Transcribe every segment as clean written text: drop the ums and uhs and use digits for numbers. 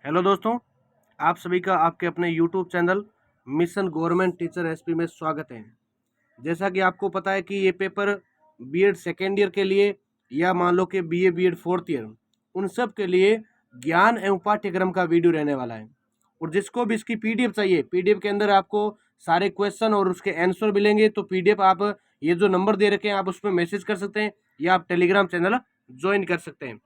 Hello दोस्तों, आप सभी का आपके अपने YouTube channel mission government teacher SP में स्वागत है। जैसा कि आपको पता है कि ये पेपर बीएड सेकेंड ईयर के लिए या मान लो कि बीए बीएड फोर्थ ईयर, उन सब के लिए ज्ञान एवं पाठ्यक्रम का वीडियो रहने वाला है। और जिसको भी इसकी पीडीएफ चाहिए, पीडीएफ के अंदर आपको सारे क्वेश्चन और उसके आंसर मिलेंगे। तो पीडीएफ आप ये जो नंबर दे रखे हैं आप उस पर मैसेज कर सकते हैं या आप टेलीग्राम चैनल ज्वाइन कर सकते हैं।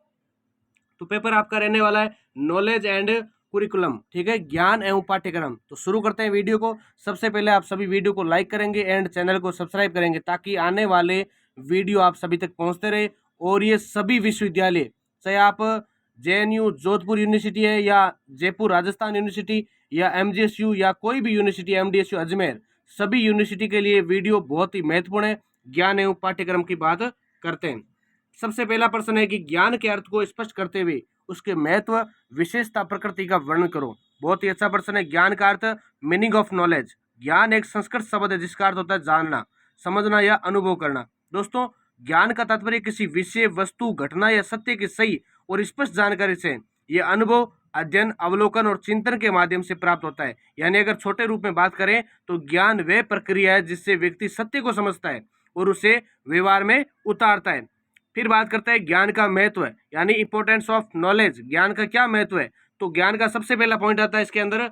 तो पेपर आपका रहने वाला है नॉलेज एंड कुरिकुलम, ठीक है, ज्ञान एवं पाठ्यक्रम। तो शुरू करते हैं वीडियो को। सबसे पहले आप सभी वीडियो को लाइक करेंगे एंड चैनल को सब्सक्राइब करेंगे ताकि आने वाले वीडियो आप सभी तक पहुंचते रहे। और ये सभी विश्वविद्यालय, चाहे आप जेएनयू जोधपुर यूनिवर्सिटी है या जयपुर राजस्थान यूनिवर्सिटी या एमजीएसयू या कोई भी यूनिवर्सिटी, एमडीएसयू अजमेर, सभी यूनिवर्सिटी के लिए वीडियो बहुत ही महत्वपूर्ण है। ज्ञान एवं पाठ्यक्रम की बात करते हैं। सबसे पहला प्रश्न है कि ज्ञान के अर्थ को स्पष्ट करते हुए उसके महत्व, विशेषता, प्रकृति का वर्णन करो। बहुत ही अच्छा प्रश्न है। ज्ञान का अर्थ, मीनिंग ऑफ नॉलेज। ज्ञान एक संस्कृत शब्द है जिसका अर्थ होता है जानना, समझना या अनुभव करना। दोस्तों, ज्ञान का तात्पर्य किसी विषय, वस्तु, घटना या सत्य की सही और स्पष्ट जानकारी से यह अनुभव, अध्ययन, अवलोकन और चिंतन के माध्यम से प्राप्त होता है। यानी अगर छोटे रूप में बात करें तो ज्ञान वह प्रक्रिया है जिससे व्यक्ति सत्य को समझता है और उसे व्यवहार में उतारता है। फिर बात करते हैं ज्ञान का महत्व, यानी इंपॉर्टेंस ऑफ नॉलेज। ज्ञान का क्या महत्व है? तो ज्ञान का सबसे पहला पॉइंट आता है इसके अंदर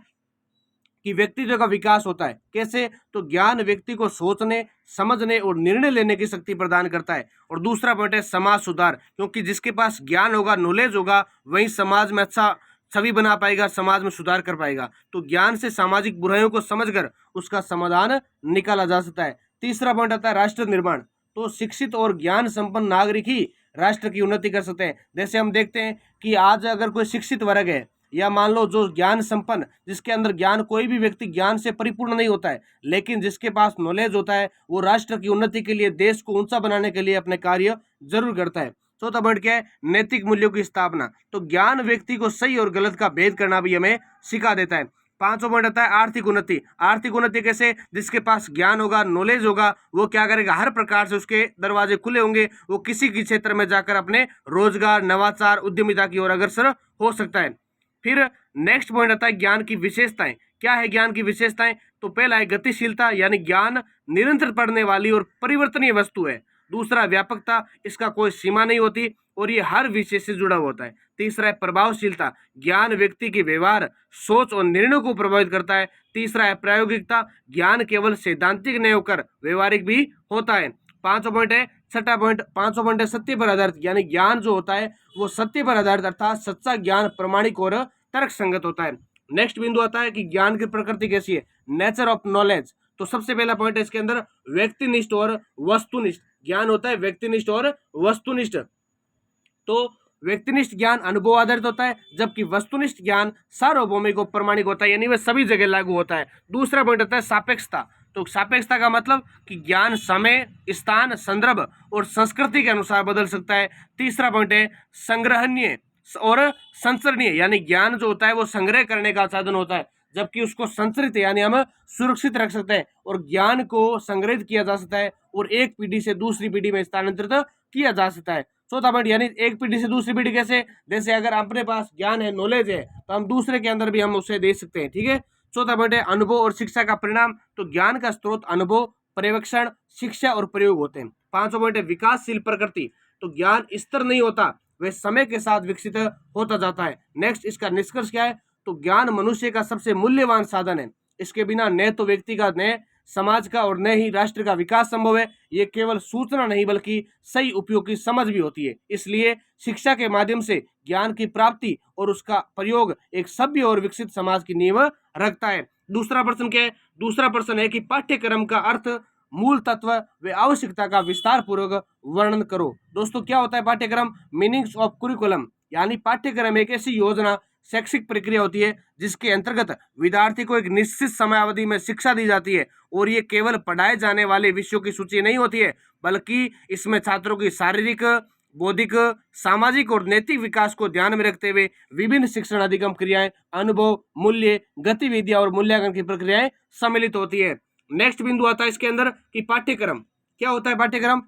कि व्यक्तित्व का विकास होता है। कैसे? तो ज्ञान व्यक्ति को सोचने, समझने और निर्णय लेने की शक्ति प्रदान करता है। और दूसरा पॉइंट है समाज सुधार, क्योंकि जिसके पास ज्ञान होगा, नॉलेज होगा, वही समाज में अच्छा छवि बना पाएगा, समाज में सुधार कर पाएगा। तो ज्ञान से सामाजिक बुराइयों को समझकर उसका समाधान निकाला जा सकता है। तीसरा पॉइंट आता है राष्ट्र निर्माण। तो शिक्षित और ज्ञान संपन्न नागरिक ही राष्ट्र की उन्नति कर सकते हैं। जैसे हम देखते हैं कि आज अगर कोई शिक्षित वर्ग है या मान लो जो ज्ञान संपन्न, जिसके अंदर ज्ञान, कोई भी व्यक्ति ज्ञान से परिपूर्ण नहीं होता है, लेकिन जिसके पास नॉलेज होता है, वो राष्ट्र की उन्नति के लिए, देश को ऊंचा बनाने के लिए अपने कार्य जरूर करता है। चौथा पॉइंट क्या है? नैतिक मूल्यों की स्थापना। तो ज्ञान व्यक्ति को सही और गलत का भेद करना भी हमें सिखा देता है। पांचवा पॉइंट आता है आर्थिक उन्नति। आर्थिक उन्नति कैसे? जिसके पास ज्ञान होगा, नॉलेज होगा, वो क्या करेगा, हर प्रकार से उसके दरवाजे खुले होंगे, वो किसी भी क्षेत्र में जाकर अपने रोजगार, नवाचार, उद्यमिता की ओर अग्रसर हो सकता है। फिर नेक्स्ट पॉइंट आता है ज्ञान की विशेषताएं। क्या है ज्ञान की विशेषताएं? तो पहला है गतिशीलता, यानी ज्ञान निरंतर बढ़ने वाली और परिवर्तनीय वस्तु है। दूसरा व्यापकता, इसका कोई सीमा नहीं होती और ये हर विषय से जुड़ा होता है। तीसरा है प्रभावशीलता, ज्ञान व्यक्ति के व्यवहार, सोच और निर्णयों को प्रभावित करता है। तीसरा है प्रायोगिकता, ज्ञान केवल सैद्धांतिक नहीं होकर व्यवहारिक भी होता है। पांचवा पॉइंट है, छठा पॉइंट, पांचवा पॉइंट है सत्य पर आधारित, यानी ज्ञान जो होता है वो सत्य पर आधारित, अर्थात सच्चा ज्ञान प्रमाणिक और तर्क संगत होता है। नेक्स्ट बिंदु आता है कि ज्ञान की प्रकृति कैसी है, नेचर ऑफ नॉलेज। तो सबसे पहला पॉइंट है इसके अंदर व्यक्तिनिष्ठ और वस्तुनिष्ठ। ज्ञान होता है व्यक्तिनिष्ठ और वस्तुनिष्ठ। तो व्यक्तिनिष्ठ ज्ञान अनुभव आधारित होता है, जबकि वस्तुनिष्ठ ज्ञान सार्वभौमिक और प्रमाणिक होता है, यानी वह सभी जगह लागू होता है। दूसरा पॉइंट होता है सापेक्षता। तो सापेक्षता का मतलब कि ज्ञान समय, स्थान, संदर्भ और संस्कृति के अनुसार बदल सकता है। तीसरा पॉइंट है संग्रहणीय और संचरणीय, यानी ज्ञान जो होता है वो संग्रह करने का साधन होता है, जबकि उसको संचरित यानी हम सुरक्षित रख सकते हैं और ज्ञान को संग्रहित किया जा सकता है और एक पीढ़ी से दूसरी पीढ़ी में स्थानांतरित किया जा सकता है। चौथा पॉइंट, यानी एक पीढ़ी से दूसरी पीढ़ी कैसे? जैसे अगर अपने पास ज्ञान है, नॉलेज है, तो हम दूसरे के अंदर भी हम उसे दे सकते हैं, ठीक है। चौथा पॉइंट है अनुभव और शिक्षा का परिणाम। तो ज्ञान का स्रोत अनुभव, पर्यवेक्षण, शिक्षा और प्रयोग होते हैं। पांचवा पॉइंट है विकासशील प्रकृति। तो ज्ञान स्थिर नहीं होता, वह समय के साथ विकसित होता जाता है। नेक्स्ट, इसका निष्कर्ष क्या है? तो ज्ञान मनुष्य का सबसे मूल्यवान साधन है। इसके बिना न तो व्यक्ति का, न समाज का और न ही राष्ट्र का विकास संभव है। ये केवल सूचना नहीं बल्कि सही उपयोग की समझ भी होती है। इसलिए शिक्षा के माध्यम से ज्ञान की प्राप्ति और उसका प्रयोग एक सभ्य और विकसित समाज की नींव रखता है। दूसरा प्रश्न क्या है? दूसरा प्रश्न है कि पाठ्यक्रम का अर्थ, मूल तत्व व आवश्यकता का विस्तार पूर्वक वर्णन करो। दोस्तों, क्या होता है पाठ्यक्रम? मीनिंग्स ऑफ कुरिकुलम, यानी पाठ्यक्रम एक ऐसी योजना, शैक्षिक प्रक्रिया होती है जिसके अंतर्गत विद्यार्थी को एक निश्चित समयावधि में शिक्षा दी जाती है और ये केवल पढ़ाए जाने वाले विषयों की सूची नहीं होती है, बल्कि इसमें छात्रों की शारीरिक, बौद्धिक, सामाजिक और नैतिक विकास को ध्यान में रखते हुए विभिन्न शिक्षण अधिगम क्रियाएं, अनुभव, मूल्य, गतिविधियां और मूल्यांकन की प्रक्रियाएं सम्मिलित होती है। नेक्स्ट बिंदु आता है इसके अंदर कि पाठ्यक्रम क्या होता है। पाठ्यक्रम,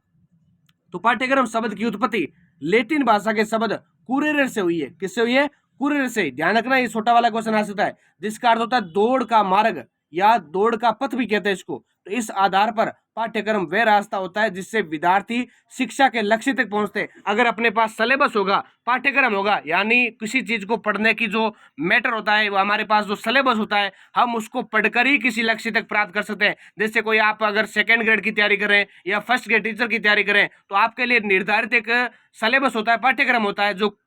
तो पाठ्यक्रम शब्द की उत्पत्ति लैटिन भाषा के शब्द कुरेरे से हुई है। किससे हुई है? कुरियर से, ध्यान रखना ये छोटा वाला क्वेश्चन आ सकता है, जिसका अर्थ होता है दौड़ का मार्ग या दौड़ का पथ भी कहते हैं इसको। तो इस आधार पर पाठ्यक्रम वह रास्ता होता है जिससे विद्यार्थी शिक्षा के लक्ष्य तक पहुंचते हैं। अगर अपने पास सिलेबस होगा, पाठ्यक्रम होगा, यानी किसी चीज को पढ़ने की जो मैटर होता है, वो हमारे पास जो सिलेबस होता है, हम उसको पढ़कर ही किसी लक्ष्य तक प्राप्त कर सकते हैं। जैसे कोई आप अगर सेकंड ग्रेड की तैयारी करें या फर्स्ट ग्रेड टीचर की तैयारी करें, तो आपके लिए निर्धारित एक सिलेबस होता है, पाठ्यक्रम होता है, जो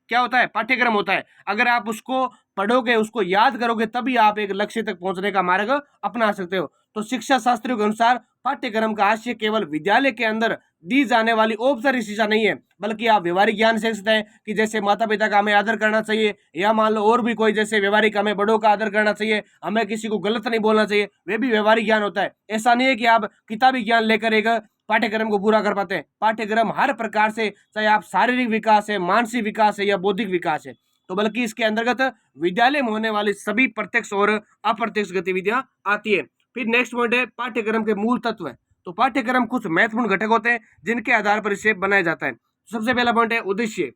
क्या होता है, पाठ्यक्रम होता है। अगर आप उसको पढ़ोगे, उसको याद करोगे, तभी आप एक लक्ष्य तक पहुंचने का मार्ग अपना सकते हो। तो शिक्षा शास्त्रियों के अनुसार पाठ्यक्रम का आशय केवल विद्यालय के अंदर दी जाने वाली औपचारिक शिक्षा नहीं है, बल्कि आप व्यवहारिक ज्ञान सीख सकते हैं कि जैसे माता पिता का हमें आदर करना चाहिए, या मान लो और भी कोई जैसे व्यवहारिक, हमें बड़ों का आदर करना चाहिए, हमें किसी को गलत नहीं बोलना चाहिए, वे भी व्यवहारिक ज्ञान होता है। ऐसा नहीं है कि आप किताबी ज्ञान लेकर एक पाठ्यक्रम को पूरा कर पाते हैं। पाठ्यक्रम हर प्रकार से, चाहे आप शारीरिक विकास है, मानसिक विकास है या बौद्धिक विकास है, तो बल्कि इसके अंतर्गत विद्यालय में होने वाली सभी प्रत्यक्ष और अप्रत्यक्ष गतिविधियां आती है। फिर नेक्स्ट पॉइंट है पाठ्यक्रम के मूल तत्व है। तो पाठ्यक्रम कुछ महत्वपूर्ण घटक होते हैं जिनके आधार पर इसे बनाया जाता है। सबसे पहला पॉइंट है उद्देश्य,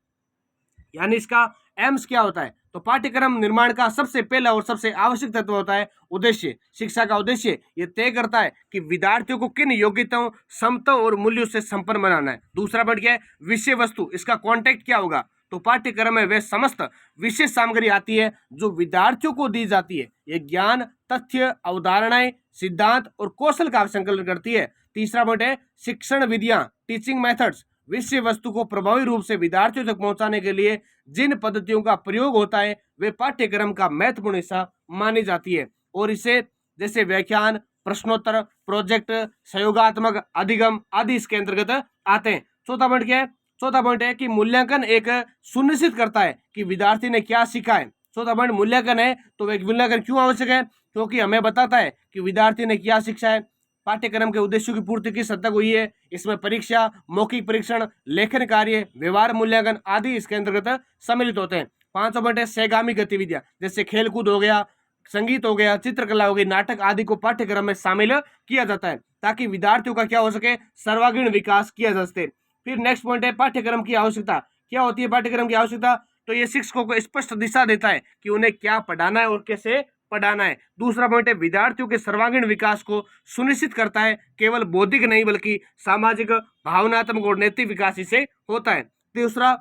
यानी इसका एम्स क्या होता है। तो पाठ्यक्रम निर्माण का सबसे पहला और सबसे आवश्यक तत्व होता है उद्देश्य। शिक्षा का उद्देश्य ये तय करता है कि विद्यार्थियों को किन योग्यताओं, क्षमताओं और मूल्यों से संपन्न बनाना है। दूसरा पॉइंट क्या है, विषय वस्तु, इसका कॉन्टेक्ट क्या होगा। तो पाठ्यक्रम में वे समस्त विशेष सामग्री आती है जो विद्यार्थियों को दी जाती है। ये ज्ञान, तथ्य, अवधारणाएं, सिद्धांत और कौशल का संकलन करती है। तीसरा पॉइंट है शिक्षण विधियां, टीचिंग मेथड्स, विषय वस्तु को प्रभावी रूप से विद्यार्थियों तक पहुंचाने के लिए जिन पद्धतियों का प्रयोग होता है, वे पाठ्यक्रम का महत्वपूर्ण हिस्सा मानी जाती है। और इसे जैसे व्याख्यान, प्रश्नोत्तर, प्रोजेक्ट, सहयोगात्मक अधिगम आदि इसके अंतर्गत आते हैं। चौथा पॉइंट क्या है, चौथा पॉइंट है कि मूल्यांकन एक सुनिश्चित करता है कि विद्यार्थी ने क्या सीखा है। चौथा पॉइंट मूल्यांकन है। तो एक मूल्यांकन क्यों आवश्यक है, क्योंकि हमें बताता है कि विद्यार्थी ने क्या सीखा है, पाठ्यक्रम के उद्देश्यों की पूर्ति किस हद तक हुई है। इसमें परीक्षा, मौखिक परीक्षण, लेखन कार्य, व्यवहार मूल्यांकन आदि इसके अंतर्गत सम्मिलित होते हैं। पांचवा पॉइंट है सहगामी गतिविधियां, जैसे खेलकूद हो गया, संगीत हो गया, चित्रकला हो गई, नाटक आदि को पाठ्यक्रम में शामिल किया जाता है ताकि विद्यार्थियों का क्या हो सके, सर्वांगीण विकास किया जा सके। फिर नेक्स्ट पॉइंट है पाठ्यक्रम की आवश्यकता। क्या होती है पाठ्यक्रम की आवश्यकता, तो ये शिक्षकों को स्पष्ट दिशा देता है कि उन्हें क्या पढ़ाना है और कैसे पढ़ाना है। दूसरा पॉइंट है विद्यार्थियों के सर्वांगीण विकास को सुनिश्चित करता है, केवल बौद्धिक नहीं बल्कि सामाजिक, भावनात्मक और नैतिक विकास इसे होता है। तीसरा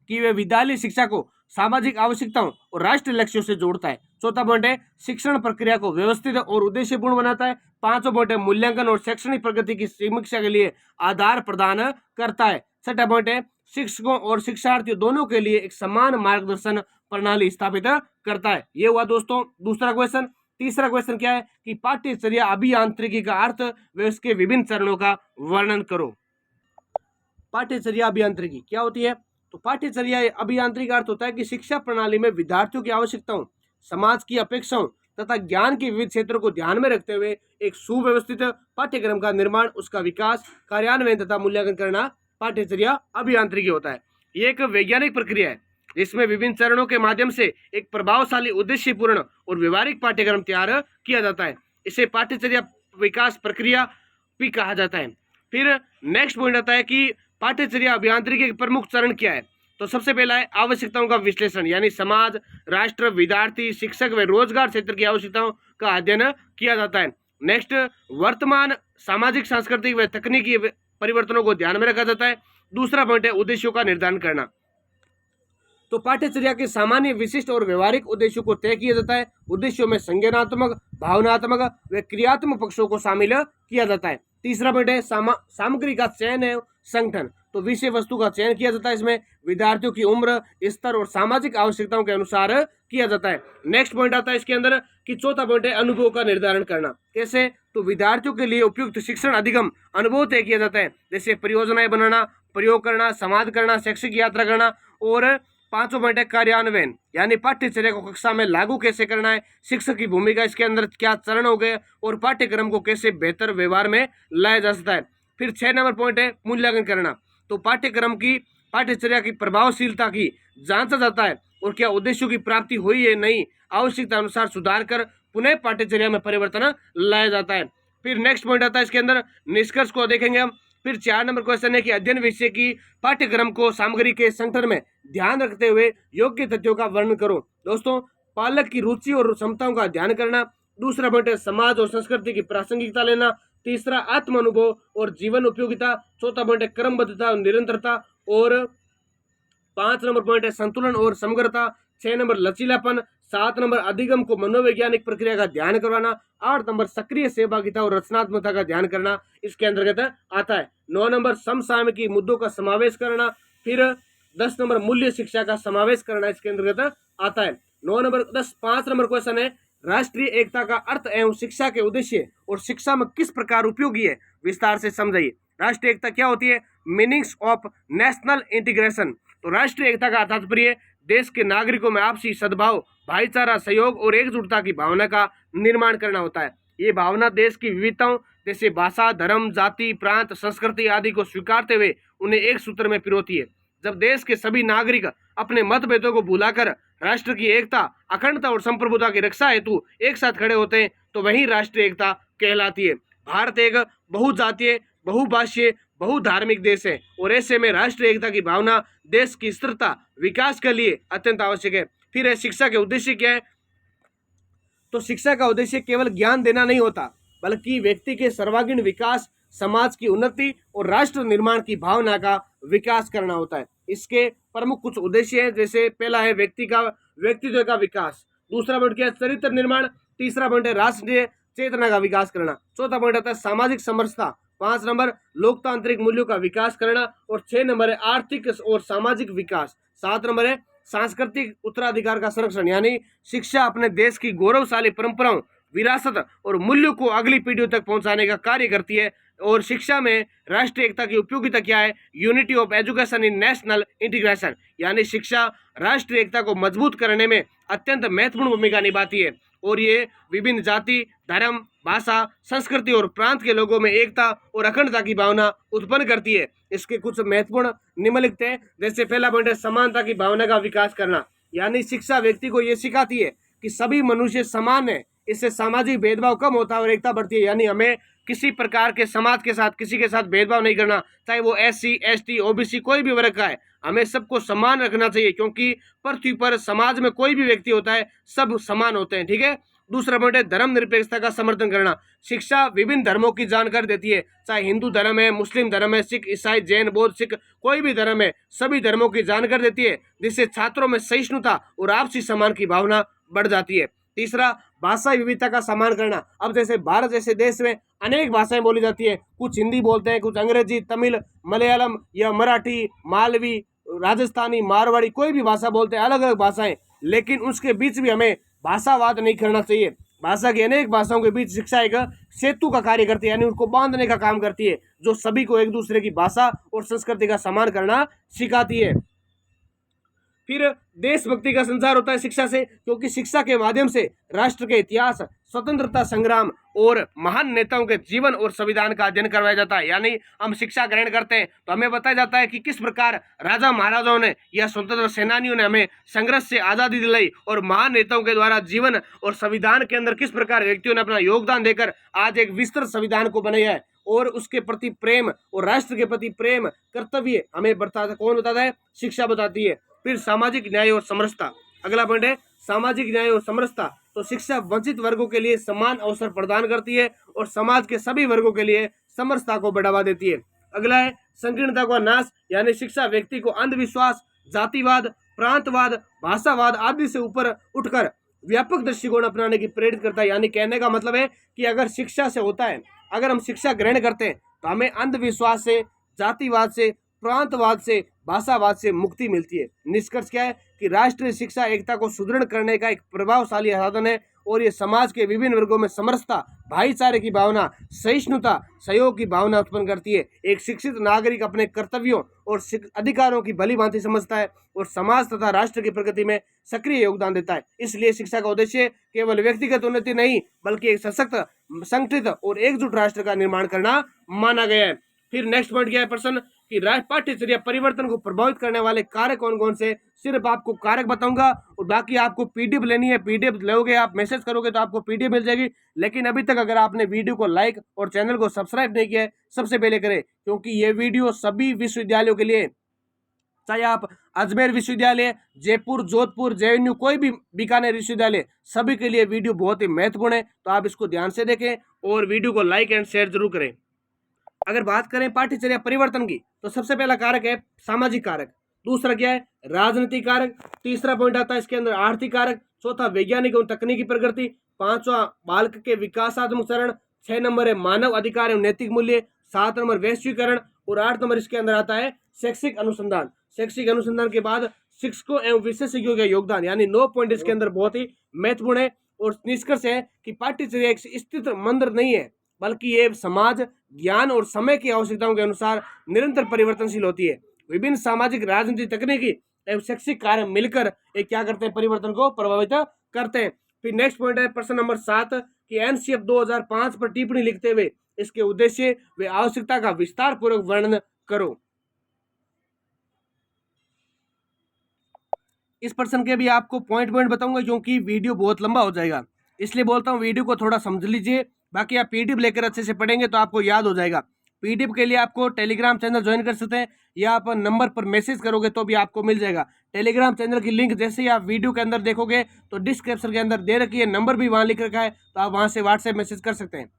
कि वे विद्यालय शिक्षा को सामाजिक आवश्यकताओं और राष्ट्रीय लक्ष्यों से जोड़ता है। चौथा पॉइंट है शिक्षण प्रक्रिया को व्यवस्थित और उद्देश्यपूर्ण बनाता है। पांचवा पॉइंट है मूल्यांकन और शैक्षणिक प्रगति की समीक्षा के लिए आधार प्रदान करता है। छठा पॉइंट है शिक्षकों और शिक्षार्थियों दोनों के लिए एक समान मार्गदर्शन प्रणाली स्थापित करता है। ये हुआ दोस्तों दूसरा क्वेश्चन। तीसरा क्वेश्चन क्या है कि पाठ्यचर्या अभियांत्रिकी का अर्थ व इसके विभिन्न चरणों का वर्णन करो। पाठ्यचर्या अभियांत्रिकी क्या होती है, तो पाठ्यचर्या अभियांत्रिकी अर्थ होता है कि शिक्षा प्रणाली में विद्यार्थियों की आवश्यकताओं, समाज की अपेक्षाओं तथा ज्ञान के विविध क्षेत्रों को ध्यान में रखते हुए एक सुव्यवस्थित पाठ्यक्रम का निर्माण, उसका विकास, कार्यान्वयन तथा मूल्यांकन करना पाठ्यचर्या अभियांत्रिकी होता है। ये एक वैज्ञानिक प्रक्रिया है जिसमें विभिन्न चरणों के माध्यम से एक प्रभावशाली, उद्देश्यपूर्ण और व्यवहारिक पाठ्यक्रम तैयार किया जाता है। इसे पाठ्यचर्या विकास प्रक्रिया भी कहा जाता है। फिर नेक्स्ट पॉइंट आता है कि पाठ्यचर्या अभियांत्रिकी के प्रमुख चरण क्या है। तो सबसे पहला है आवश्यकताओं का विश्लेषण, यानी समाज, राष्ट्र, विद्यार्थी, शिक्षक व रोजगार क्षेत्र की आवश्यकताओं का अध्ययन किया जाता है। नेक्स्ट वर्तमान सामाजिक, सांस्कृतिक व तकनीकी परिवर्तनों को ध्यान में रखा जाता है। दूसरा पॉइंट है उद्देश्यों का निर्धारण करना। तो पाठ्यचर्या के सामान्य, विशिष्ट और व्यवहारिक उद्देश्यों को तय किया जाता है। उद्देश्यों में संज्ञानात्मक, भावनात्मक व क्रियात्मक पक्षों को शामिल किया जाता है। तीसरा पॉइंट है सामग्री का चयन है संगठन। तो विषय वस्तु का चयन किया जाता है, इसमें विद्यार्थियों की उम्र, स्तर और सामाजिक आवश्यकताओं के अनुसार किया जाता है। नेक्स्ट पॉइंट आता है इसके अंदर कि चौथा पॉइंट है अनुभव का निर्धारण करना। कैसे, तो विद्यार्थियों के लिए उपयुक्त शिक्षण अधिगम अनुभव तय किया जाता है, जैसे परियोजनाएं बनाना, प्रयोग करना, संवाद करना, शैक्षिक यात्रा करना। और पांचवा पॉइंट है कार्यान्वयन, यानी पाठ्यचर्या को कक्षा में लागू कैसे करना है, शिक्षक की भूमिका इसके अंदर क्या चरण हो गए और पाठ्यक्रम को कैसे बेहतर व्यवहार में लाया जा सकता है। फिर 6 नंबर पॉइंट है मूल्यांकन करना। तो पाठ्यक्रम की, पाठ्यचर्या की प्रभावशीलता की जांचा जाता है और क्या उद्देश्यों की प्राप्ति हुई है नहीं, आवश्यकता अनुसार सुधार कर पुनः पाठ्यचर्या में परिवर्तन लाया जाता है। फिर नेक्स्ट पॉइंट आता है इसके अंदर निष्कर्ष को देखेंगे हम फिर 4 नंबर क्वेश्चन है कि अध्ययन विषय की पाठ्यक्रम को सामग्री के संगठन में ध्यान रखते हुए योग्य तथ्यों का वर्णन करो। दोस्तों, पालक की रुचि और क्षमताओं का ध्यान करना। दूसरा पॉइंट है समाज और संस्कृति की प्रासंगिकता लेना। तीसरा आत्म अनुभव और जीवन उपयोगिता। चौथा पॉइंट है क्रमबद्धता और निरंतरता। और 5 नंबर पॉइंट है संतुलन और समग्रता। 6 नंबर लचीलापन। 7 नंबर अधिगम को मनोवैज्ञानिक प्रक्रिया का ध्यान करवाना। 8 नंबर सक्रिय सहभागिता और रचनात्मकता का ध्यान करना इसके अंतर्गत आता है। 9 नंबर समसामयिकी मुद्दों का समावेश करना। फिर 10 नंबर मूल्य शिक्षा का समावेश करना इसके अंतर्गत आता है। 9 नंबर 5 नंबर क्वेश्चन है राष्ट्रीय एकता का अर्थ एवं शिक्षा के उद्देश्य और शिक्षा में किस प्रकार उपयोगी है, विस्तार से समझाइए। राष्ट्रीय एकता क्या होती है? Meanings of national integration. तो राष्ट्रीय एकता का तात्पर्य देश के नागरिकों में आपसी सद्भाव, भाईचारा, सहयोग और एकजुटता की भावना का निर्माण करना होता है। ये भावना देश की विविधताओं जैसे भाषा, धर्म, जाति, प्रांत, संस्कृति आदि को स्वीकारते हुए उन्हें एक सूत्र में पिरोती है। जब देश के सभी नागरिक अपने मतभेदों को भुलाकर राष्ट्र की एकता, अखंडता और संप्रभुता की रक्षा हेतु एक साथ खड़े होते हैं तो वही राष्ट्रीय एकता कहलाती है। भारत एक बहुजातीय, बहुभाषीय, बहुधार्मिक देश है और ऐसे में राष्ट्रीय एकता की भावना देश की स्थिरता, विकास के लिए अत्यंत आवश्यक है। फिर है शिक्षा के उद्देश्य क्या है? तो शिक्षा का उद्देश्य केवल ज्ञान देना नहीं होता, बल्कि व्यक्ति के सर्वांगीण विकास, समाज की उन्नति और राष्ट्र निर्माण की भावना का विकास करना होता है। इसके प्रमुख कुछ उद्देश्य हैं, जैसे पहला है व्यक्तित्व का विकास। दूसरा पॉइंट क्या है? चरित्र निर्माण। तीसरा पॉइंट है राष्ट्रीय चेतना का विकास करना। चौथा पॉइंट आता है सामाजिक समरसता। 5 नंबर लोकतांत्रिक मूल्यों का विकास करना। और 6 नंबर है आर्थिक और सामाजिक विकास। 7 नंबर है सांस्कृतिक उत्तराधिकार का संरक्षण, यानी शिक्षा अपने देश की गौरवशाली परंपराओं, विरासत और मूल्यों को अगली पीढ़ियों तक पहुंचाने का कार्य करती है। और शिक्षा में राष्ट्रीय एकता की उपयोगिता क्या है? Unity of education in national integration, यानी शिक्षा राष्ट्रीय एकता को मजबूत करने में अत्यंत महत्वपूर्ण भूमिका निभाती है और ये विभिन्न जाति, धर्म, भाषा, संस्कृति और प्रांत के लोगों में एकता और अखंडता की भावना उत्पन्न करती है। इसके कुछ महत्वपूर्ण निम्नलिखित हैं, जैसे पहला पॉइंट है समानता की भावना का विकास करना, यानी शिक्षा व्यक्ति को ये सिखाती है कि सभी मनुष्य समान है। इससे सामाजिक भेदभाव कम होता है और एकता बढ़ती है, यानी हमें किसी प्रकार के समाज के साथ किसी के साथ भेदभाव नहीं करना, चाहे वो SC, ST, OBC कोई भी वर्ग का है, हमें सबको समान रखना चाहिए, क्योंकि पृथ्वी पर समाज में कोई भी व्यक्ति होता है, सब समान होते हैं। ठीक है। दूसरा पॉइंट है धर्म निरपेक्षता का समर्थन करना। शिक्षा विभिन्न धर्मों की जानकारी देती है, चाहे हिंदू धर्म है, मुस्लिम धर्म है, सिख, ईसाई, जैन, बौद्ध, सिख कोई भी धर्म है, सभी धर्मों की जानकारी देती है, जिससे छात्रों में सहिष्णुता और आपसी सम्मान की भावना बढ़ जाती है। तीसरा, भाषा विविधता का सम्मान करना। अब जैसे भारत जैसे देश में अनेक भाषाएं बोली जाती है, कुछ हिंदी बोलते हैं, कुछ अंग्रेजी, तमिल, मलयालम या मराठी, मालवी, राजस्थानी, मारवाड़ी, कोई भी भाषा बोलते हैं, अलग अलग भाषाएं, लेकिन उसके बीच भी हमें भाषावाद नहीं करना चाहिए। भाषा की अनेक भाषाओं के बीच शिक्षा एक सेतु का कार्य करती है, यानी उनको बांधने का काम करती है, जो सभी को एक दूसरे की भाषा और संस्कृति का सम्मान करना सिखाती है। फिर देशभक्ति का संचार होता है शिक्षा से, क्योंकि शिक्षा के माध्यम से राष्ट्र के इतिहास, स्वतंत्रता संग्राम और महान नेताओं के जीवन और संविधान का अध्ययन करवाया जाता है। यानी हम शिक्षा ग्रहण करते हैं तो हमें बताया जाता है कि किस प्रकार राजा महाराजाओं ने या स्वतंत्र सेनानियों ने हमें संघर्ष से आज़ादी दिलाई और महान नेताओं के द्वारा जीवन और संविधान के अंदर किस प्रकार व्यक्तियों ने अपना योगदान देकर आज एक विस्तृत संविधान को बनाया है। और उसके प्रति प्रेम और राष्ट्र के प्रति प्रेम, कर्तव्य हमें बताता कौन बताता है? शिक्षा बताती है। फिर सामाजिक न्याय और समरसता, अगला पॉइंट है सामाजिक न्याय और समरसता। तो शिक्षा वंचित वर्गों के लिए समान अवसर प्रदान करती है और समाज के सभी वर्गों के लिए समरसता को बढ़ावा देती है। अगला है संकीर्णता का नाश, यानी शिक्षा व्यक्ति को अंधविश्वास, जातिवाद, प्रांतवाद, भाषावाद आदि से ऊपर उठकर व्यापक दृष्टिकोण अपनाने की प्रेरित करता है। यानी कहने का मतलब है कि अगर शिक्षा से होता है, अगर हम शिक्षा ग्रहण करते हैं तो हमें अंधविश्वास से, जातिवाद से, प्रांतवाद से, भाषावाद से मुक्ति मिलती है। निष्कर्ष क्या है कि राष्ट्रीय शिक्षा एकता को सुदृढ़ करने का एक प्रभावशाली साधन है और ये समाज के विभिन्न वर्गों में समरसता, भाईचारे की भावना, सहिष्णुता, सहयोग की भावना उत्पन्न करती है। एक शिक्षित नागरिक अपने कर्तव्यों और अधिकारों की भली भांति समझता है और समाज तथा राष्ट्र की प्रगति में सक्रिय योगदान देता है। इसलिए शिक्षा का उद्देश्य केवल व्यक्तिगत उन्नति नहीं, बल्कि एक सशक्त, संगठित और एकजुट राष्ट्र का निर्माण करना माना गया है। फिर नेक्स्ट पॉइंट क्या है प्रश्न कि पाठ्यचर्या परिवर्तन को प्रभावित करने वाले कारक कौन कौन से, सिर्फ आपको कारक बताऊंगा और बाकी आपको पीडीएफ लेनी है। पीडीएफ लोगे, आप मैसेज करोगे तो आपको पीडीएफ मिल जाएगी। लेकिन अभी तक अगर आपने वीडियो को लाइक और चैनल को सब्सक्राइब नहीं किया है, सबसे पहले करें, क्योंकि ये वीडियो सभी विश्वविद्यालयों के लिए, चाहे आप अजमेर विश्वविद्यालय, जयपुर, जोधपुर, जेएनयू, कोई भी बीकानेर विश्वविद्यालय, सभी के लिए वीडियो बहुत ही महत्वपूर्ण है। तो आप इसको ध्यान से देखें और वीडियो को लाइक एंड शेयर जरूर करें। अगर बात करें पाठ्यचर्या परिवर्तन की, तो सबसे पहला कारक है सामाजिक कारक, दूसरा क्या है राजनीतिक कारक, तीसरा पॉइंट आता है इसके अंदर आर्थिक कारक, चौथा वैज्ञानिक एवं तकनीकी प्रगति, पांचवा बालक के विकासात्मक चरण, 6 नंबर है मानव अधिकार एवं नैतिक मूल्य, 7 नंबर वैश्वीकरण और 8 नंबर इसके अंदर आता है शैक्षिक अनुसंधान। शैक्षिक अनुसंधान के बाद शिक्षकों एवं विशेषज्ञों का योगदान, यानी 9 पॉइंट इसके अंदर बहुत ही महत्वपूर्ण है। और निष्कर्ष है कि पाठ्यचर्या एक स्थित मंदिर नहीं है, बल्कि ये समाज, ज्ञान और समय की आवश्यकताओं के अनुसार निरंतर परिवर्तनशील होती है। विभिन्न सामाजिक, राजनीतिक, तकनीकी एवं शैक्षिक कार्य मिलकर एक क्या करते हैं, परिवर्तन को प्रभावित करते हैं। फिर नेक्स्ट पॉइंट है प्रश्न नंबर 7 कि एनसीएफ 2005 पर टिप्पणी लिखते हुए इसके उद्देश्य व आवश्यकता का विस्तार पूर्वक वर्णन करो। इस प्रश्न के भी आपको पॉइंट बताऊंगा, क्योंकि वीडियो बहुत लंबा हो जाएगा, इसलिए बोलता हूँ वीडियो को थोड़ा समझ लीजिए। बाकी आप पीडीएफ लेकर अच्छे से पढ़ेंगे तो आपको याद हो जाएगा। पीडीएफ के लिए आपको टेलीग्राम चैनल ज्वाइन कर सकते हैं, या आप नंबर पर मैसेज करोगे तो भी आपको मिल जाएगा। टेलीग्राम चैनल की लिंक जैसे ही आप वीडियो के अंदर देखोगे तो डिस्क्रिप्शन के अंदर दे रखी है, नंबर भी वहाँ लिख रखा है, तो आप वहाँ से व्हाट्सएप मैसेज कर सकते हैं।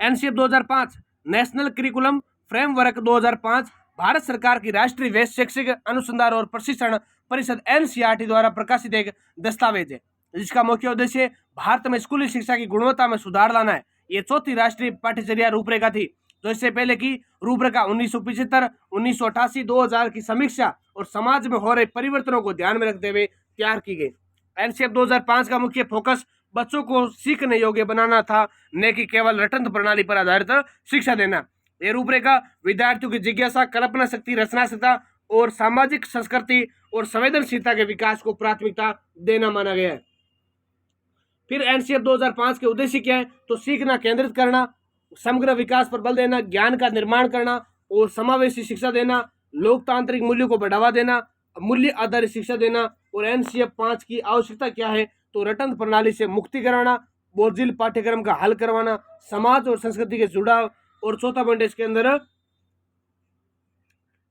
NCF 2005 national curriculum framework 2005 Bharat सरकार की राष्ट्रीय शैक्षिक अनुसंधान और प्रशिक्षण परिषद एनसीईआरटी द्वारा प्रकाशित एक दस्तावेज है, जिसका मुख्य उद्देश्य भारत में स्कूली शिक्षा की गुणवत्ता में सुधार लाना है। ये चौथी राष्ट्रीय पाठ्यचर्या रूपरेखा थी, जो इससे पहले की रूपरेखा 1975, 1988, 2000 की समीक्षा और समाज में हो रहे परिवर्तनों को ध्यान में रखते हुए तैयार की गई। एनसीएफ 2005 का मुख्य फोकस बच्चों को सीखने योग्य बनाना था, न कि केवल रटंत प्रणाली पर आधारित शिक्षा देना। ये रूपरेखा विद्यार्थियों की जिज्ञासा, कल्पना शक्ति, रचनाशीलता और सामाजिक संस्कृति और संवेदनशीलता के विकास को प्राथमिकता देना माना गया है। फिर एनसीएफ 2005 के उद्देश्य क्या है, तो सीखना केंद्रित करना, समग्र विकास पर बल देना, ज्ञान का निर्माण करना और समावेशी शिक्षा देना, लोकतांत्रिक मूल्यों को बढ़ावा देना, मूल्य आधारित शिक्षा देना। और एनसीएफ 5 की आवश्यकता क्या है, तो रटंत प्रणाली से मुक्ति कराना, बोझिल पाठ्यक्रम का हल करवाना, समाज और संस्कृति के जुड़ाव। और चौथा पॉइंट इसके अंदर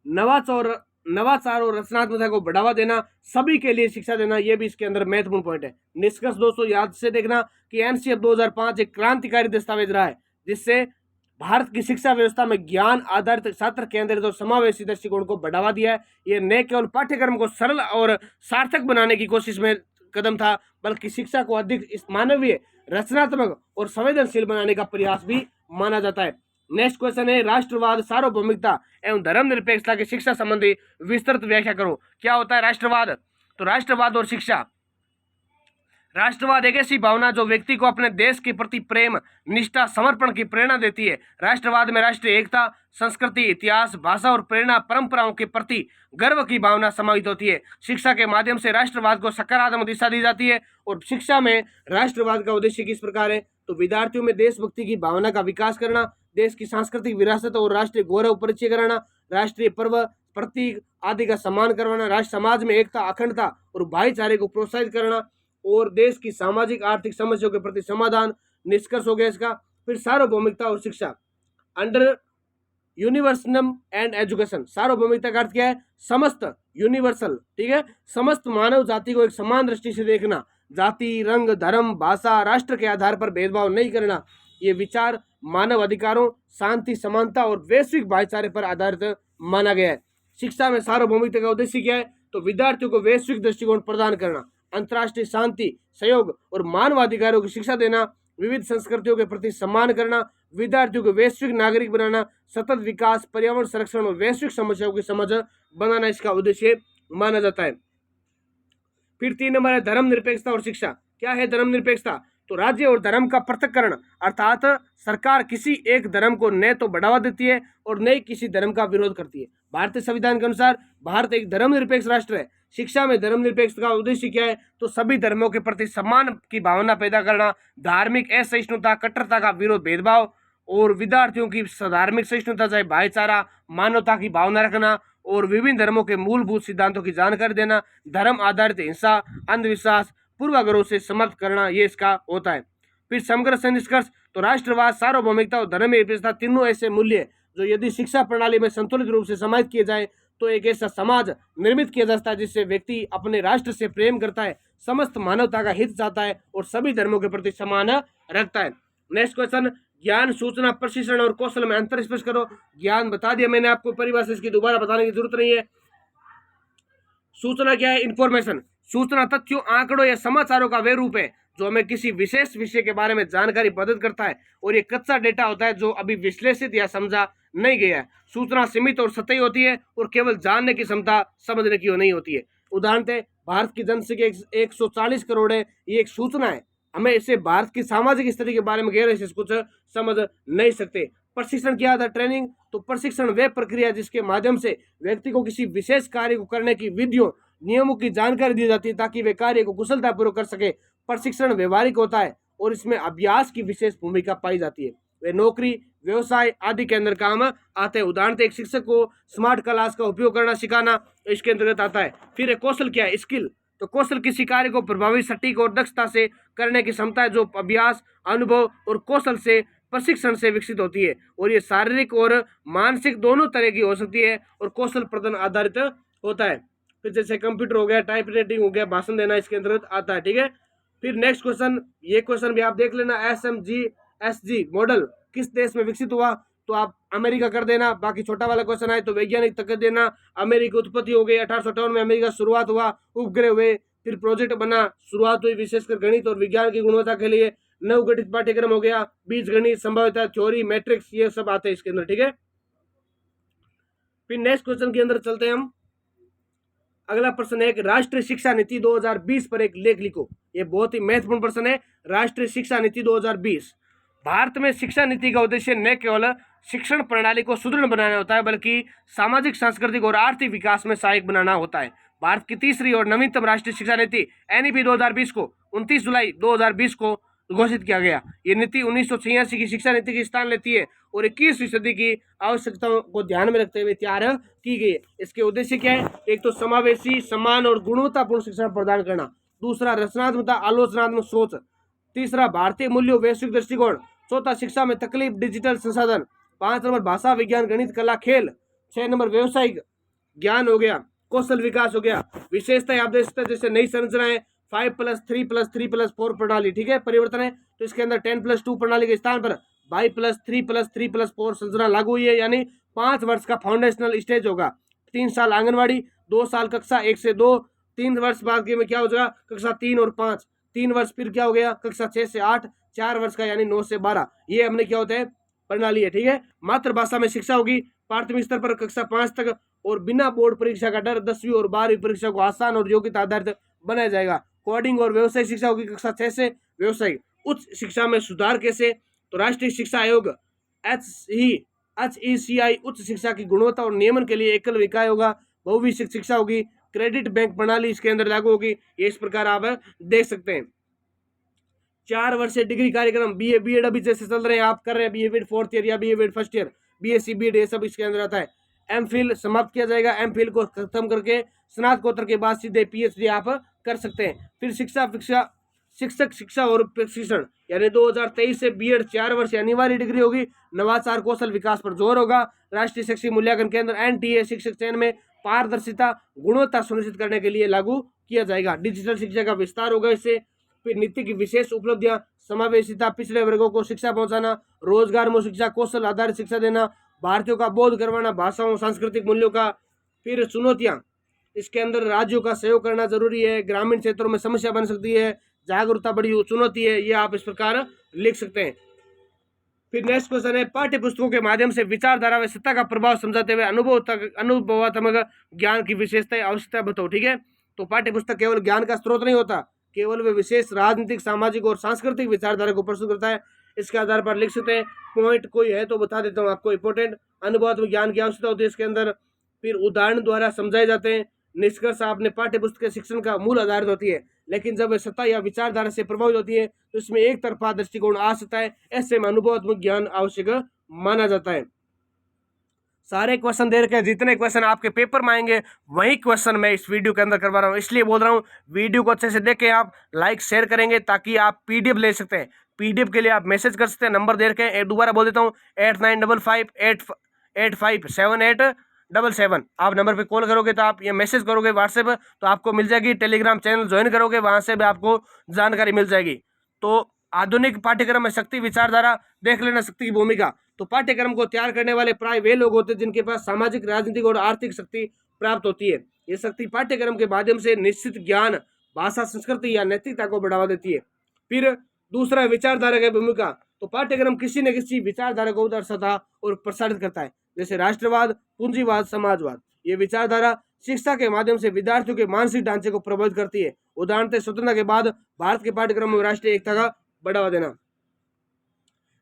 नवाचार और रचनात्मकता को बढ़ावा देना, सभी के लिए शिक्षा देना, यह भी इसके अंदर महत्वपूर्ण पॉइंट है। निष्कर्ष दोस्तों याद से देखना कि एनसीएफ 2005 एक क्रांतिकारी दस्तावेज रहा है, जिससे भारत की शिक्षा व्यवस्था में ज्ञान आधारित, छात्र केंद्रित और समावेशी दृष्टिकोण को बढ़ावा दिया है। यह न केवल पाठ्यक्रम को सरल और सार्थक बनाने की कोशिश में कदम था, बल्कि शिक्षा को अधिक मानवीय, रचनात्मक और संवेदनशील बनाने का प्रयास भी माना जाता है। नेक्स्ट क्वेश्चन है राष्ट्रवाद, सार्वभौमिकता एवं धर्मनिरपेक्षता की शिक्षा संबंधी विस्तृत व्याख्या करो। क्या होता है राष्ट्रवाद, तो राष्ट्रवाद और शिक्षा। राष्ट्रवाद एक ऐसी भावना जो व्यक्ति को अपने देश के प्रति प्रेम, निष्ठा, समर्पण की प्रेरणा देती है। राष्ट्रवाद में राष्ट्रीय एकता, संस्कृति, इतिहास, भाषा और प्रेरणा परंपराओं के प्रति गर्व की भावना समाहित होती है। शिक्षा के माध्यम से राष्ट्रवाद को सकारात्मक दिशा दी जाती है। और शिक्षा में राष्ट्रवाद का उद्देश्य किस प्रकार है, तो विद्यार्थियों में देशभक्ति की भावना का विकास करना, देश की सांस्कृतिक विरासत और राष्ट्रीय गौरव परिचय कराना, राष्ट्रीय पर्व, प्रतीक आदि का सम्मान करवाना, राष्ट्र समाज में एकता, अखंडता और भाईचारे को प्रोत्साहित करना और देश की सामाजिक आर्थिक समस्याओं के प्रति समाधान। निष्कर्ष हो गया इसका। फिर सार्वभौमिकता और शिक्षा अंडर यूनिवर्सलिज्म एंड एजुकेशन। सार्वभौमिकता का अर्थ क्या है, समस्त, यूनिवर्सल, ठीक है, समस्त मानव जाति को एक समान दृष्टि से देखना, जाति, रंग, धर्म, भाषा, राष्ट्र के आधार पर भेदभाव नहीं करना। ये विचार मानव अधिकारों, शांति, समानता और वैश्विक भाईचारे पर आधारित माना गया है। शिक्षा में सार्वभौमिकता का उद्देश्य क्या है, तो विद्यार्थियों को वैश्विक दृष्टिकोण प्रदान करना, अंतर्राष्ट्रीय शांति, सहयोग और मानवाधिकारों की शिक्षा देना, विविध संस्कृतियों के प्रति सम्मान करना, विद्यार्थियों को वैश्विक नागरिक बनाना, सतत विकास, पर्यावरण संरक्षण और वैश्विक समस्याओं की समझ बनाना इसका उद्देश्य माना जाता है। फिर 3 नंबर है धर्मनिरपेक्षता और शिक्षा। क्या है धर्मनिरपेक्षता, तो राज्य और धर्म का पृथक्करण, अर्थात सरकार किसी एक धर्म को न तो बढ़ावा देती है और न ही किसी धर्म का विरोध करती है। भारतीय संविधान के अनुसार भारत एक धर्मनिरपेक्ष राष्ट्र है। शिक्षा में धर्मनिरपेक्षता का उद्देश्य क्या है, तो सभी धर्मों के प्रति सम्मान की भावना पैदा करना, धार्मिक असहिष्णुता, कट्टरता का विरोध, भेदभाव और विद्यार्थियों की धार्मिक सहिष्णुता, चाहे भाईचारा, मानवता की भावना रखना और विभिन्न धर्मों के मूलभूत सिद्धांतों की जानकारी देना, धर्म आधारित हिंसा, अंधविश्वास, पूर्वाग्रहों से समाप्त करना, ये इसका होता है। फिर समग्र निष्कर्ष, तो राष्ट्रवाद, सार्वभौमिकता और धर्म निरपेक्षता तीनों ऐसे मूल्य जो यदि शिक्षा प्रणाली में संतुलित रूप से समाहित किए जाए तो एक ऐसा समाज निर्मित किया जा सकता है जिससे व्यक्ति अपने राष्ट्र से प्रेम करता है, समस्त मानवता का हित चाहता है और सभी धर्मों के प्रति सम्मान रखता है। नेक्स्ट क्वेश्चन, ज्ञान, सूचना, प्रशिक्षण और कौशल में अंतर स्पष्ट करो। ज्ञान बता दिया मैंने आपको, परिभाषा इसकी दोबारा बताने की जरूरत नहीं है। सूचना क्या है? इंफॉर्मेशन। सूचना तथ्यों, आंकड़ों या समाचारों का वे रूप है जो हमें किसी विशेष विषय के बारे में जानकारी प्रदान करता है और ये कच्चा डेटा होता है जो अभी विश्लेषित या समझा नहीं गया है। सूचना सीमित और सतही होती है और केवल जानने की क्षमता, समझने की नहीं होती है। उदाहरण थे, भारत की जनसंख्या 140 करोड़ है, ये एक सूचना है। हमें इसे भारत की सामाजिक स्थिति के बारे में गहराई से कुछ समझ नहीं सकते। प्रशिक्षण क्या था? ट्रेनिंग। तो प्रशिक्षण वे प्रक्रिया जिसके माध्यम से व्यक्ति को किसी विशेष कार्य को करने की विधियों, नियमों की जानकारी दी जाती है ताकि वे कार्य को कुशलतापूर्वक कर सके। प्रशिक्षण व्यवहारिक होता है और इसमें अभ्यास की विशेष भूमिका पाई जाती है। वे नौकरी, व्यवसाय आदि के अंदर काम आते हैं। उदाहरण, एक शिक्षक को स्मार्ट क्लास का उपयोग करना सिखाना इसके अंतर्गत आता है। फिर एक कौशल क्या है? स्किल। तो कौशल किसी कार्य को प्रभावी, सटीक और दक्षता से करने की क्षमता है जो अभ्यास, अनुभव और कौशल से, प्रशिक्षण से विकसित होती है और ये शारीरिक और मानसिक दोनों तरह की हो सकती है और कौशल प्रदान आधारित होता है। फिर जैसे कंप्यूटर हो गया, टाइप राइटिंग हो गया, भाषण देना इसके अंतर्गत आता है। ठीक है। फिर नेक्स्ट क्वेश्चन, ये क्वेश्चन भी आप देख लेना। SMGSG मॉडल किस देश में विकसित हुआ? तो आप अमेरिका कर देना। बाकी छोटा वाला क्वेश्चन आए तो वैज्ञानिक तक देना। अमेरिका उत्पत्ति हो गई 1858 में, अमेरिका शुरुआत हुआ, उपग्रह हुए, फिर प्रोजेक्ट बना, शुरुआत हुई विशेषकर गणित और विज्ञान की गुणवत्ता के लिए। नवगठित पाठ्यक्रम हो गया, बीज गणित, संभाव्यता थ्योरी, मैट्रिक्स, ये सब आते हैं इसके अंदर। ठीक है। फिर नेक्स्ट क्वेश्चन के अंदर चलते हैं हम। अगला प्रश्न है कि राष्ट्रीय शिक्षा नीति 2020 पर एक लेख लिखो। ये बहुत ही महत्वपूर्ण प्रश्न है। राष्ट्रीय शिक्षा नीति 2020। भारत में शिक्षा नीति का उद्देश्य न केवल शिक्षण प्रणाली को सुदृढ़ बनाना होता है बल्कि सामाजिक, सांस्कृतिक और आर्थिक विकास में सहायक बनाना होता है। भारत की तीसरी और नवीनतम राष्ट्रीय शिक्षा नीति NEP 2020 को 29 जुलाई 2020 को घोषित किया गया। ये नीति 1986 की शिक्षा नीति की स्थान लेती है और 21वीं सदी की आवश्यकताओं को ध्यान में रखते हुए तैयार की गई है। इसके उद्देश्य क्या है? एक तो समावेशी, समान और गुणवत्तापूर्ण शिक्षा प्रदान करना। दूसरा, रचनात्मकता, आलोचनात्मक सोच। तीसरा, भारतीय मूल्यों, वैश्विक दृष्टिकोण। चौथा, शिक्षा में तकलीफ, डिजिटल संसाधन। 5 नंबर, भाषा, विज्ञान, गणित, कला, खेल। 6 नंबर, व्यवसायिक ज्ञान हो गया, कौशल विकास हो गया। विशेषताएं आप देख सकते हैं जैसे नई संरचनाएं 5+3+3+4 प्रणाली। ठीक है, परिवर्तन है तो इसके अंदर 10+2 प्रणाली के स्थान पर 5+3+3+4 संरचना लागू हुई है, यानी 5 वर्ष का फाउंडेशनल स्टेज होगा। 3 साल आंगनवाड़ी, 2 साल कक्षा 1 से 2, 3 वर्ष बाद के में क्या हो जाएगा? कक्षा 3 और 5, 3 वर्ष फिर क्या हो गया? कक्षा 6 से 8, 4 वर्ष का यानी 9 से 12। ये हमने क्या होता है? प्रणाली है। ठीक है। मातृभाषा में शिक्षा होगी प्राथमिक स्तर पर कक्षा 5 तक और बिना बोर्ड परीक्षा का डर 10वीं और 12वीं परीक्षा को आसान और योग्यता आधारित बनाया जाएगा। कोडिंग और व्यवसायिक शिक्षा होगी कक्षा 6 से। व्यवसायिक उच्च शिक्षा में सुधार कैसे? तो राष्ट्रीय शिक्षा आयोग HECI उच्च शिक्षा की गुणवत्ता और नियमन के लिए एकल इकाई होगा। बहुविषयक शिक्षा होगी, क्रेडिट बैंक प्रणाली इसके अंदर लागू होगी। ये इस प्रकार आप देख सकते हैं। 4 वर्षीय डिग्री कार्यक्रम, BA BEd अभी जैसे चल रहे हैं, आप कर रहे हैं BA BEd 4th ईयर या BA BEd 1st year, BSc BEd, ये सब इसके अंदर आता है। MPhil समाप्त किया जाएगा। MPhil को खत्म करके स्नातकोत्तर के बाद सीधे PhD आप कर सकते हैं। फिर शिक्षक शिक्षा और प्रशिक्षण यानी 2023 से BEd 4 वर्ष अनिवार्य डिग्री होगी। नवाचार, कौशल विकास पर जोर होगा। राष्ट्रीय शैक्षिक मूल्यांकन केंद्र NTA शिक्षक चयन में पारदर्शिता, गुणवत्ता सुनिश्चित करने के लिए लागू किया जाएगा। डिजिटल शिक्षा का विस्तार होगा इससे। फिर नीति की विशेष उपलब्धियां, समावेशिता, पिछड़े वर्गों को शिक्षा पहुंचाना, रोजगार में शिक्षा, कौशल आधारित शिक्षा देना, भारतीयों का बोध करवाना, भाषाओं, सांस्कृतिक मूल्यों का। फिर चुनौतियां, इसके अंदर राज्यों का सहयोग करना जरूरी है। ग्रामीण क्षेत्रों में समस्या बन सकती है, जागरूकता बड़ी चुनौती है। ये आप इस प्रकार लिख सकते हैं। फिर नेक्स्ट क्वेश्चन है, पाठ्य पुस्तकों के माध्यम से विचारधारा व सत्ता का प्रभाव समझाते हुए अनुभवात्मक ज्ञान की विशेषताएं, आवश्यकता बताओ। ठीक है। तो पाठ्य पुस्तक केवल ज्ञान का स्रोत नहीं होता, केवल वे विशेष राजनीतिक, सामाजिक और सांस्कृतिक विचारधारा को प्रस्तुत करता है। इसके आधार पर लिख सकते हैं। पॉइंट कोई है तो बता देता हूँ आपको इंपॉर्टेंट। अनुभवात्मक ज्ञान की आवश्यकता होती है इसके अंदर। फिर उदाहरण द्वारा समझाए जाते हैं। निष्कर्ष, आपने पाठ्य पुस्तक के शिक्षण का मूल आधारित होती है। लेकिन जब वह सत्ता या विचारधारा से प्रभावित होती है तो इसमें एक तरफा दृष्टिकोण आ सकता है। ऐसे में अनुभवात्मक ज्ञान आवश्यक माना जाता है। सारे क्वेश्चन दे रखे हैं, जितने क्वेश्चन आपके पेपर में आएंगे वही क्वेश्चन मैं इस वीडियो के अंदर करवा रहा हूँ, इसलिए बोल रहा हूँ वीडियो को अच्छे से देखें, आप लाइक शेयर करेंगे ताकि आप पीडीएफ ले सकते हैं। पीडीएफ के लिए आप मैसेज कर सकते हैं, नंबर दे रखे हैं, दोबारा बोल देता हूँ 895585785777। आप नंबर पे कॉल करोगे तो आप ये मैसेज करोगे व्हाट्सएप तो आपको मिल जाएगी। टेलीग्राम चैनल ज्वाइन करोगे, वहाँ से भी आपको जानकारी मिल जाएगी। तो आधुनिक पाठ्यक्रम में शक्ति विचारधारा देख लेना, शक्ति की भूमिका। तो पाठ्यक्रम को तैयार करने वाले प्राय वे लोग होते हैं जिनके पास सामाजिक, राजनीतिक और आर्थिक शक्ति प्राप्त होती है। ये शक्ति पाठ्यक्रम के माध्यम से निश्चित ज्ञान, भाषा, संस्कृति या नैतिकता को बढ़ावा देती है। फिर दूसरा, विचारधारा की भूमिका। तो पाठ्यक्रम किसी न किसी विचारधारा को दर्शाता और प्रसारित करता है, जैसे राष्ट्रवाद, पूंजीवाद, समाजवाद। ये विचारधारा शिक्षा के माध्यम से विद्यार्थियों के मानसिक ढांचे को प्रभावित करती है। उदाहरण, स्वतंत्रता के बाद भारत के पाठ्यक्रम में राष्ट्रीय एकता का बढ़ावा देना।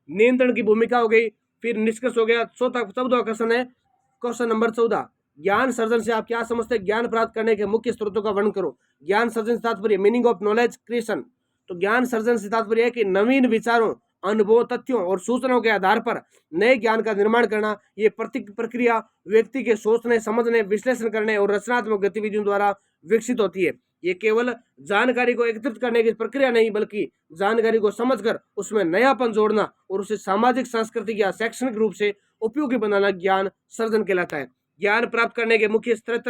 नियंत्रण की भूमिका हो गई। फिर निष्कर्ष हो गया। चौदह क्वेश्चन है, क्वेश्चन नंबर 14, ज्ञान सर्जन से आप क्या समझते हैं? ज्ञान प्राप्त करने के मुख्य स्रोतों का वर्णन करो। ज्ञान सर्जन से तात्पर्य, मीनिंग ऑफ नॉलेज क्रिएशन। तो ज्ञान सर्जन से तात्पर्य है कि नवीन विचारों, अनुभव, तथ्यों और सूचनाओं के आधार पर नए ज्ञान का निर्माण करना। ये प्रक्रिया व्यक्ति के सोचने, समझने, विश्लेषण करने और रचनात्मक गतिविधियों द्वारा विकसित होती है। ये केवल जानकारी को एकत्रित करने की प्रक्रिया नहीं, बल्कि जानकारी को समझकर उसमें नयापन जोड़ना और उसे सामाजिक, सांस्कृतिक या शैक्षणिक रूप से उपयोगी बनाना ज्ञान सर्जन कहलाता है। ज्ञान प्राप्त करने के मुख्य स्रोत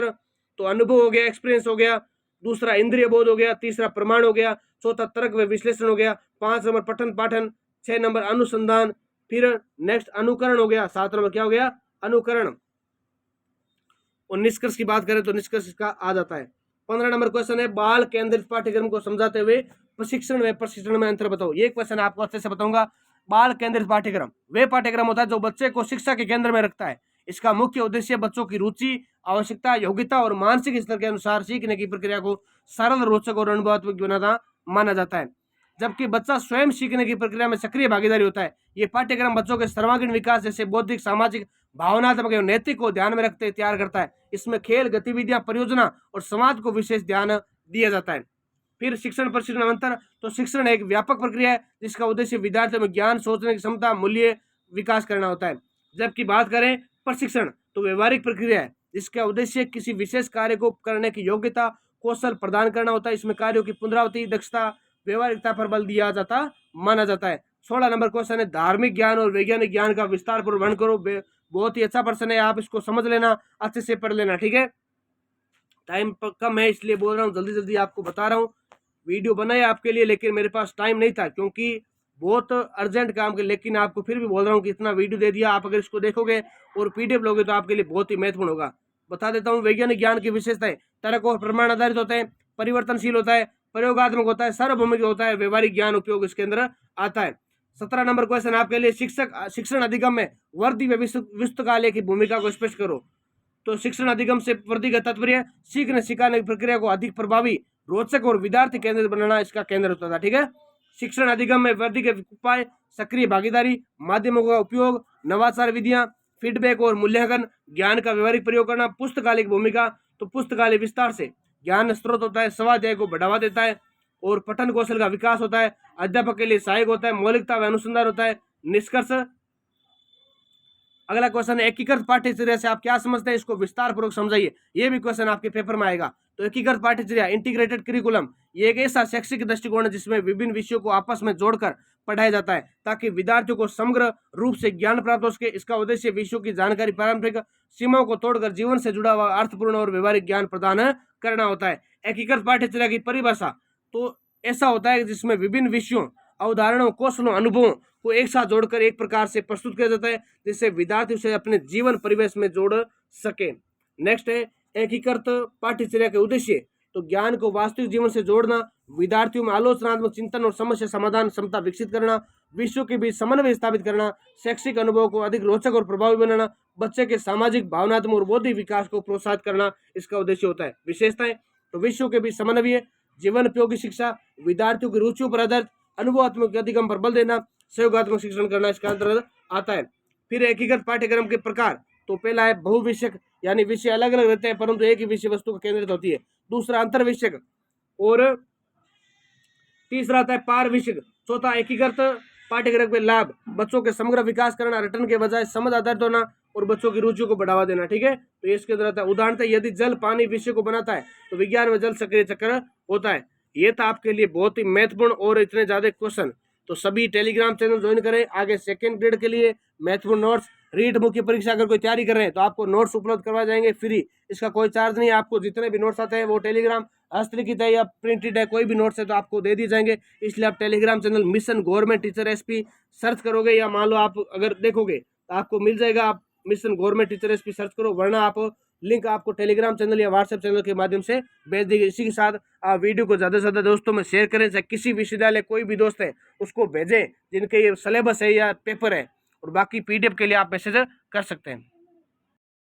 तो अनुभव हो गया, एक्सपीरियंस हो गया, दूसरा इंद्रिय बोध हो गया, तीसरा प्रमाण हो गया, चौथा तर्क व विश्लेषण हो गया, 5 नंबर पठन पाठन, 6 नंबर अनुसंधान, फिर नेक्स्ट अनुकरण हो गया, 7 नंबर क्या हो गया? अनुकरण। और निष्कर्ष की बात करें तो निष्कर्ष इसका आ जाता है। 15 नंबर क्वेश्चन है, बाल केंद्रित पाठ्यक्रम को समझाते हुए प्रशिक्षण व प्रशिक्षण में अंतर बताओ। ये क्वेश्चन आपको अच्छे से बताऊंगा। बाल केंद्रित पाठ्यक्रम वे पाठ्यक्रम होता है जो बच्चे को शिक्षा के केंद्र में रखता है। इसका मुख्य उद्देश्य बच्चों की रुचि, आवश्यकता, योग्यता और मानसिक स्तर के अनुसार सीखने की प्रक्रिया को सरल, रोचक और अनुभवात्मक बनाना माना जाता है, जबकि बच्चा स्वयं सीखने की प्रक्रिया में सक्रिय भागीदारी होता है। ये पाठ्यक्रम बच्चों के सर्वांगीण विकास जैसे बौद्धिक, सामाजिक, भावनात्मक एवं नैतिक को ध्यान में रखते तैयार करता है। इसमें खेल, गतिविधियां, परियोजना और समाज को विशेष ध्यान दिया जाता है। फिर शिक्षण प्रशिक्षण अंतर। तो शिक्षण एक व्यापक प्रक्रिया है जिसका उद्देश्य विद्यार्थियों में ज्ञान, सोचने की क्षमता, मूल्य विकास करना होता है। जबकि बात करें प्रशिक्षण तो व्यवहारिक प्रक्रिया है जिसका उद्देश्य किसी विशेष कार्य को करने की योग्यता, कौशल प्रदान करना होता है। इसमें कार्यों की पुनरावृत्ति, दक्षता, व्यवहारिकता पर बल दिया जाता माना जाता है। 16 नंबर क्वेश्चन है, धार्मिक ज्ञान और वैज्ञानिक ज्ञान का विस्तार पर वर्णन करो। बहुत ही अच्छा प्रश्न है, आप इसको समझ लेना, अच्छे से पढ़ लेना, ठीक है। टाइम कम है इसलिए बोल रहा हूँ, जल्दी जल्दी आपको बता रहा हूँ। वीडियो बनाया आपके लिए लेकिन मेरे पास टाइम नहीं था क्योंकि बहुत अर्जेंट काम के, लेकिन आपको फिर भी बोल रहा हूँ कि इतना वीडियो दे दिया। आप अगर इसको देखोगे और पीडीएफ लोगे तो आपके लिए बहुत ही महत्वपूर्ण होगा। बता देता हूँ, वैज्ञानिक ज्ञान की विशेषताएं। तर्क और प्रमाण आधारित होता है, परिवर्तनशील होता है, प्रयोगात्मक होता है, सार्वभौमिक होता है, व्यवहारिक ज्ञान उपयोग इसके अंदर आता है। 17 नंबर क्वेश्चन आपके लिए, शिक्षण अधिगम में वर्दी व विस्तृतकालय की भूमिका को स्पष्ट करो। तो शिक्षण अधिगम से वर्दी का तात्पर्य सीखने सिखाने की प्रक्रिया को अधिक प्रभावी, रोचक और विद्यार्थी केंद्रित बनाना इसका केंद्र होता था, ठीक है। शिक्षण अधिगम में वर्दी के उपाय, सक्रिय भागीदारी, माध्यमों का उपयोग, नवाचार विधियां, फीडबैक और मूल्यांकन, ज्ञान का व्यवहारिक प्रयोग करना। पुस्तकालय भूमिका तो पुस्तकालय विस्तार से ज्ञान स्रोत होता है, स्वाध्याय को बढ़ावा देता है और पठन कौशल का विकास होता है, अध्यापक के लिए सहायक होता है, मौलिकता व अनुसंधान होता है। निष्कर्ष। अगला क्वेश्चन है, एकीकृत पाठ्यचर्या से आप क्या समझते हैं? इसको विस्तार पूर्वक समझाइए। ये भी क्वेश्चन आपके पेपर में आएगा। तो एकीकृत पाठ्यचर्या, इंटीग्रेटेड करिकुलम, ये एक ऐसा शैक्षिक दृष्टिकोण है जिसमें विभिन्न विषयों को आपस में जोड़कर पढ़ाया जाता है ताकि विद्यार्थियों को समग्र रूप से ज्ञान प्राप्त हो सके। इसका उद्देश्य विषयों की जानकारी पारंपरिक सीमाओं को तोड़कर जीवन से जुड़ा हुआ अर्थपूर्ण और व्यवहारिक ज्ञान प्रदान करना होता है। एकीकृत पाठ्यचर्या की परिभाषा तो ऐसा होता है जिसमें विभिन्न विषयों, अवधारणाओं, कौशलों, अनुभवों को एक साथ जोड़कर एक प्रकार से प्रस्तुत किया जाता है जिससे विद्यार्थी उसे अपने जीवन परिवेश में जोड़ सके। नेक्स्ट है एकीकृत पाठ्यचर्या के उद्देश्य। तो ज्ञान को वास्तविक जीवन से जोड़ना, विद्यार्थियों में आलोचनात्मक चिंतन और समस्या समाधान क्षमता विकसित करना, विषयों के बीच समन्वय स्थापित करना, शैक्षिक अनुभव को अधिक रोचक और प्रभावी बनाना, बच्चे के सामाजिक, भावनात्मक और बौद्धिक विकास को प्रोत्साहित करना इसका उद्देश्य होता है। विशेषताएं तो विषयों के बीच समन्वय, जीवन उपयोगी शिक्षा, विद्यार्थियों की रुचियों पर आधारित, अनुभवात्मक अधिगम पर बल देना, सहयोगात्मक शिक्षण करना इसका अंतर्गत आता है। फिर एकीकृत पाठ्यक्रम के प्रकार तो पहला है बहुविषयक, यानी विषय अलग अलग रहते हैं परंतु एक ही विषय वस्तु को केंद्रित होती है। दूसरा अंतर विषयक और तीसरा आता है पार विषय, चौथा एकीकृत पाठ्यक्रम के लाभ, बच्चों के समग्र विकास करना, रटन के बजाय समझ आधारित होना और बच्चों की रुचि को बढ़ावा देना। ठीक है, तो इसके अंदर आता है उदाहरण, यदि जल पानी विषय को बनाता है तो विज्ञान में जल सक्रिय चक्र होता है। ये था आपके लिए बहुत ही महत्वपूर्ण और इतने ज्यादा क्वेश्चन। तो सभी टेलीग्राम चैनल ज्वाइन करें आगे सेकंड ग्रेड के लिए महत्वपूर्ण नोट्स। रीट मुख्य परीक्षा अगर कोई तैयारी कर रहे हैं तो आपको नोट्स उपलब्ध करवाए जाएंगे फ्री, इसका कोई चार्ज नहीं है। आपको जितने भी नोट्स आते हैं वो टेलीग्राम हस्तलिखित है या प्रिंटेड है, कोई भी नोट्स है तो आपको दे दिए जाएंगे। इसलिए आप Telegram channel mission government teacher SP search करोगे या मान लो आप अगर देखोगे तो आपको मिल जाएगा, आप mission government teacher SP search करो, वरना आप लिंक आपको टेलीग्राम चैनल या व्हाट्सएप चैनल के माध्यम से भेज देंगे। इसी के साथ आप वीडियो को ज़्यादा से ज़्यादा दोस्तों में शेयर करें, चाहे किसी विश्वविद्यालय कोई भी दोस्त है उसको भेजें जिनके ये सिलेबस है या पेपर है, और बाकी पीडीएफ के लिए आप मैसेज कर सकते हैं।